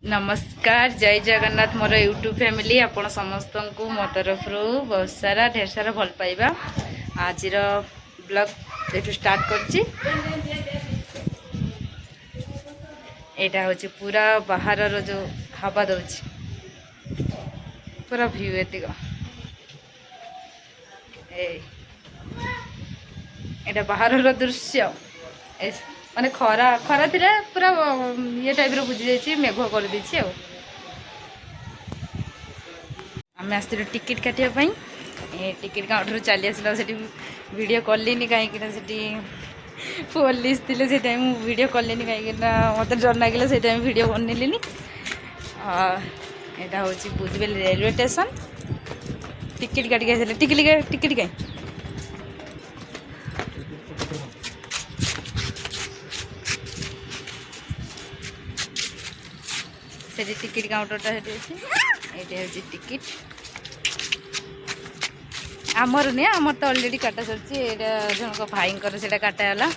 नमस्कार जय जगन्नाथ मोर YouTube family आपण समस्त को मो तरफ बहुत सारा ढेर सारा भल पाइबा आज ब्लॉग ये स्टार्ट करची। एटा होची पूरा बाहर रो जो हवा दउची पूरा व्यू एतिक एटा बाहर रो दृश्य माने खरा खरा थिला पूरा ये टाइप रो बुझी जाई छी मेघ कर दी छी। आम आसती टिकेट काटिया पई ए टिकेट काउंटर चली आसला सेठी वीडियो कलिनी कहीं सेठी पुलिस थिले से टाइम वीडियो कलिनी कहीं मत डर लगे से टाइम वीडियो बनइलिनी। एटा होची बुधबेल रेलवे स्टेशन टिकेट काटिक आसले टिकेट कहीं से टिकेट काउंटरटा ये टिकेट आमर नहीं आमर तो अलरेडी काटा सर जनक भाई से काटाला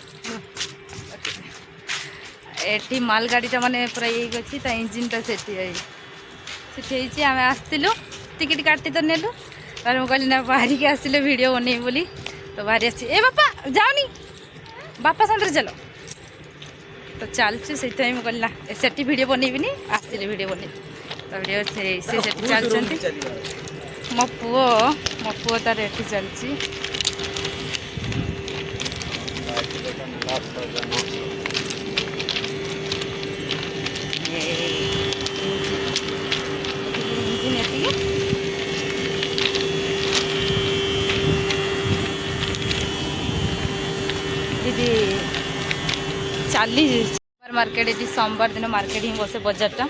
ये माल गाड़ीटा माने पूरा ये अच्छी इंजिनटा से आम आसलु टिकेट काटी तो नेलु तार मुझे कहली ना बाहर के आसिले वीडियो बन बोली तो बाहर आसी ए बापा जाओनी बापा साथ चलो तो चलती से कहली ना से वीडियो बनइबिनी आसले वीडियो बन तो वीडियो से चलती मो पुओ तार ये चलती चाली सुपर मार्केट ये सोमवार दिन मार्केट ही बसे बजारटा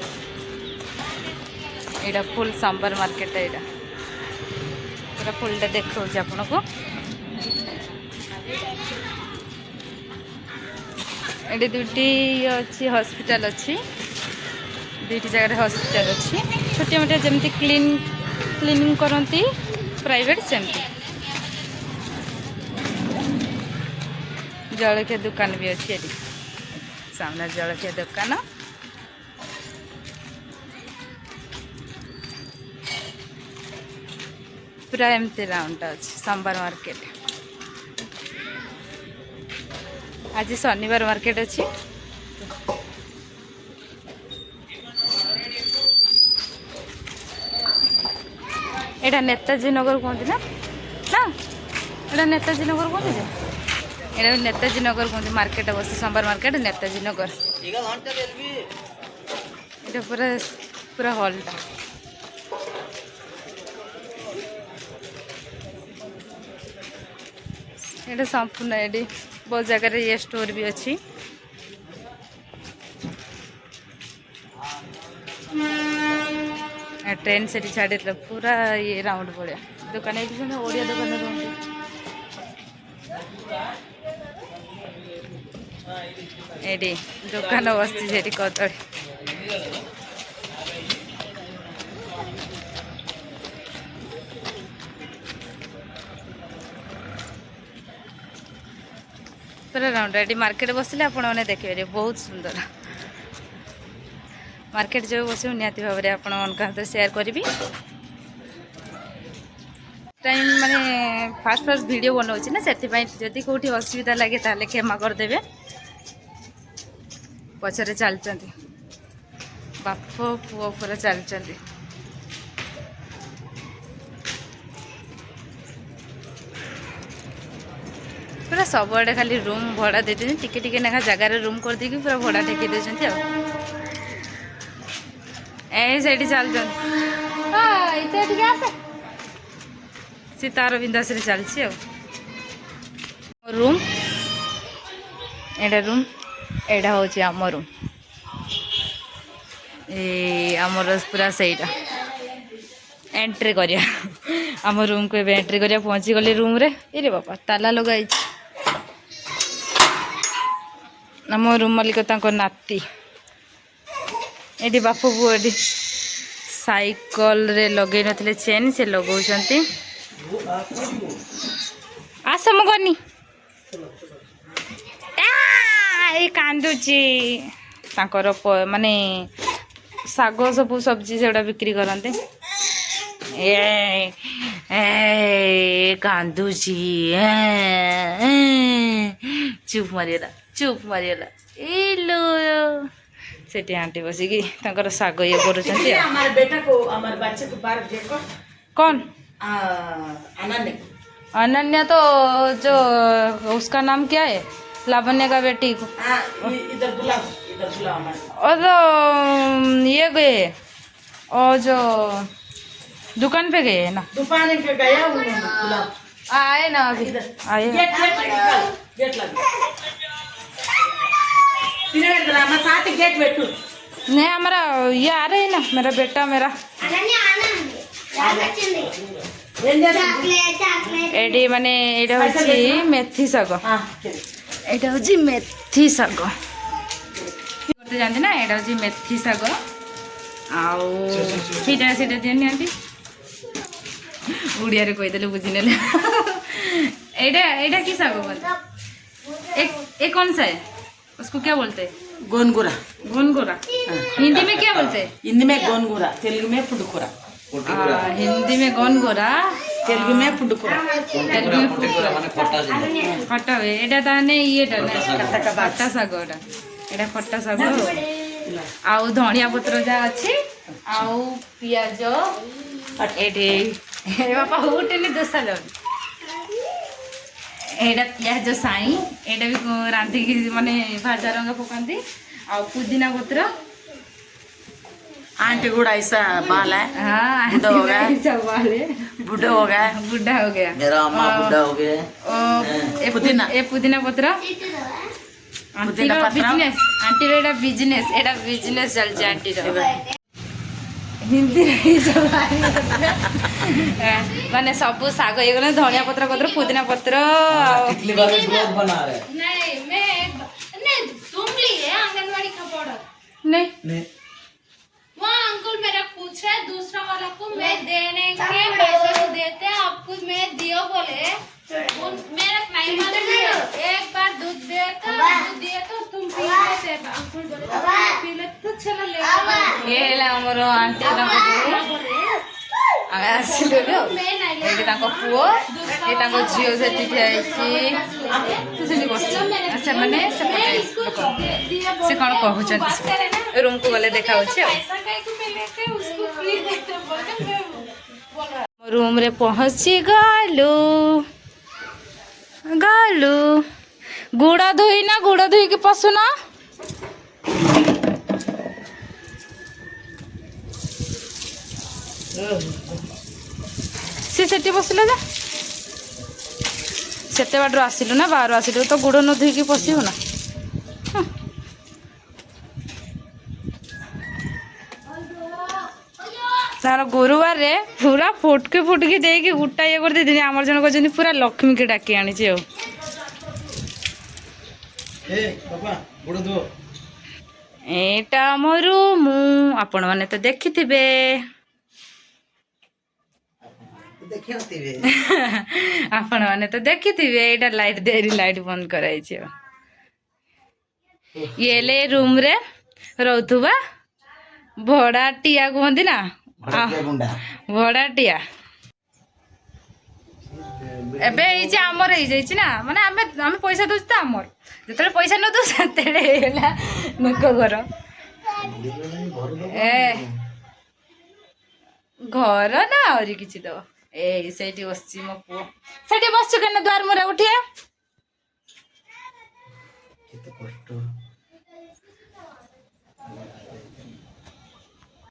यहाँ फुल सोमवार मार्केट यहाँ पूरा फुलटा देखा आपन को ये दुटी अच्छी हॉस्पिटल अच्छी दुईटी जगह हॉस्पिटल अच्छी छोटे मोटे जमती क्लीनिंग करती प्राइवेट सेमती जलखिया दुकान भी अच्छी ये सामने जलखिया दुकान पूरा एमती राउंड अच्छी सोमवार मार्केट आज शनिवार मार्केट अच्छी एटा नेताजी नगर कहते ना ना एटा नेताजी नगर कहते ये नेताजी नगर कहते मार्केट बस सोमवार मार्केट नेताजी नगर ये पूरा पूरा हॉलटा ये संपूर्ण ये बहुत जगह ये स्टोर भी अच्छी ट्रेन से छाड़ी पूरा ये राउंड पड़े दुकान ओडिया दुकान ये दुकान बसती से कदली पूरा राउंड ये मार्केट बसले आप देखिए बहुत सुंदर मार्केट जो बस निहाती भाव में आप शेयर करी टाइम माने फास्ट वीडियो बनाऊँ ना से जदि कौटी असुविधा लगे ताले क्षमा करदे पचरे चलती बाप पुओ पूरा चलती पूरा सबुआड़े खाली रूम भड़ा दे टिके टिके नेखा जगार रूम कर देकी पूरा भड़ा टेक दे सही चलते सी तार बिंदास चलती रूम एटा रूम एटा हूँ आम रूम आमर पूरा सहीटा एंट्री करिया आम रूम को एंट्री करिया पहुँची गली रूम रे ये बापा ताला लगाई आम रूम मालिक नाती ये बाप पुओ ये साइकल रे लगे नथिले चेन से लगाउछंती आस मु गनी ए कांदुची तांकर माने ଶାଗ ସବୁ ସବଜି ସେଗୁଡ଼ା ବିକ୍ରି କରନ୍ତି। କାନ୍ଦୁଛି ଚୁପ୍ ମାରିଗଲା ଇଲୋ। ସେଠି ଆଣ୍ଟି ବସିକି ତାଙ୍କର ଶାଗ ଇଏ କରୁଛନ୍ତି। कौन? अनन्या तो जो उसका नाम क्या है, लावण्य का बेटी को। इधर बुलाओ और तो ये गए और जो दुकान पे गए है ना, दुकान पे गया बुलाओ। आए ना अभी आए। गेट लगा साथ गेट बैठू नहीं हमारा ये आ रहे है ना, मेरा बेटा मेरा एडी माने एटा होची मेथी साग। एटा होची मेथी साग करते जानते ना, एटा होची मेथी साग आउ सीटा सीटा देनी आंटी उड़िया रे कहि देले बुझी नेले। एटा एटा की साग बोलते? एक कौन सा है, उसको क्या बोलते हैं? गोनगुरा। गोनगोरा हिंदी में क्या बोलते हैं? हिंदी में गोनगुरा, तेलुगु में पुडुकुरा। हिंदी में गोनगोरा, तेलुगु में पुडुकुरा। तेलुगु में पुडुकुरा माने खट्टा हुए। एटा ताने येटा ना खट्टा साग, एटा खट्टा साग आउ धनिया पत्र जा अच्छी आउ पियाज एटे बापा होटेल दोसा लो। एटा पियाज साई एटा भी रांधिकी माने भाजा रंग पकाती आउ पुदीना पत्र। आंटी गुड़ा ऐसा बाल है। हाँ बुढ़ा हो गया। बुढ़ा हो गया मेरा अम्मा बुढ़ा हो गया। पुदीना पुदीना पत्र पुदीना पत्र बिजनेस आंटी एटा बिजनेस चलছে आंटी हिंदी माने सब साग ये धनिया पत्र पुदीना पत्र। नहीं वहाँ अंकुल मेरा पूछ रहा है, दूसरा वाला को मैं देने के पैसे को देते हैं, आपको मैं दियो बोले मेरा नहीं मालूम। एक बार दूध दिया तो तुम पी लेते, अंकुल बोले पी लेते तो चलो ले ये हमर आंटी ଆସିଲୁ ଏଇଠି ତାଙ୍କ ପୁଅ ଏ ତାଙ୍କ ଝିଅ ସେଠି ଠିଆହେଇଛି ତୁ ସେଠି ବସିଛୁ। ସେମାନେ ସେ କ'ଣ କହୁଛନ୍ତି ରୁମ୍କୁ ଗଲେ ଦେଖାଉଛି ଆଉ। ରୁମ୍ରେ ପହଞ୍ଚି ଗଲୁ ଗୁଡ଼ ଧୋଇକି ପଶୁନା। ସେଠି ବସିଲେ ଯେ ସେତେ ବାଟରୁ ଆସିଲୁ ନା, ବାହାରୁ ଆସିଲୁ ତ ଗୋଡ଼ ନ ଧୋଇକି ପଶିବୁ ନା। ତାର ଗୁରୁବାରରେ ପୁରା ଫୁଟକି ଦେଇକି ଗୋଟା ଇଏ କରିଦେଇଥିଲି। ଆମର ଜଣେ କହିଛନ୍ତି ପୁରା ଲକ୍ଷ୍ମୀକି ଡାକି ଆଣିଛି ଆଉ। ଏଇଟା ଆମ ରୁମ୍, ଆପଣମାନେ ତ ଦେଖିଥିବେ। ଆପଣ ମାନେ ତ ଦେଖିଥିବେ। ଏଇଟା ଲାଇଟ୍ ଦେହରି ଲାଇଟ୍ ବନ୍ଦ କରାଯାଇଛି ଆଉ। ଇଏଲେ ରୁମ୍ରେ ରହୁଥିବା ଭଡ଼ାଟିଆ କୁହନ୍ତି ନା, ଭଡ଼ାଟିଆ। ଏବେ ହେଇଛି ଆମର ହେଇଯାଇଛି ନା, ମାନେ ଆମେ ପଇସା ଦଉଛୁ ତ ଆମର। ଯେତେବେଳେ ପଇସା ନ ଦଉ ସେତେବେଳେ ହେଇଗଲା ଲୋକ ଘର। ଘର ନା ଆହୁରି କିଛି ଦବ। ସେଇଠି ବସିଛି ମୋ ପୁଅ। ସେଠି ବସଛୁ କେନ ଦ୍ୱାର ମୁହଁରେ ଉଠିଆ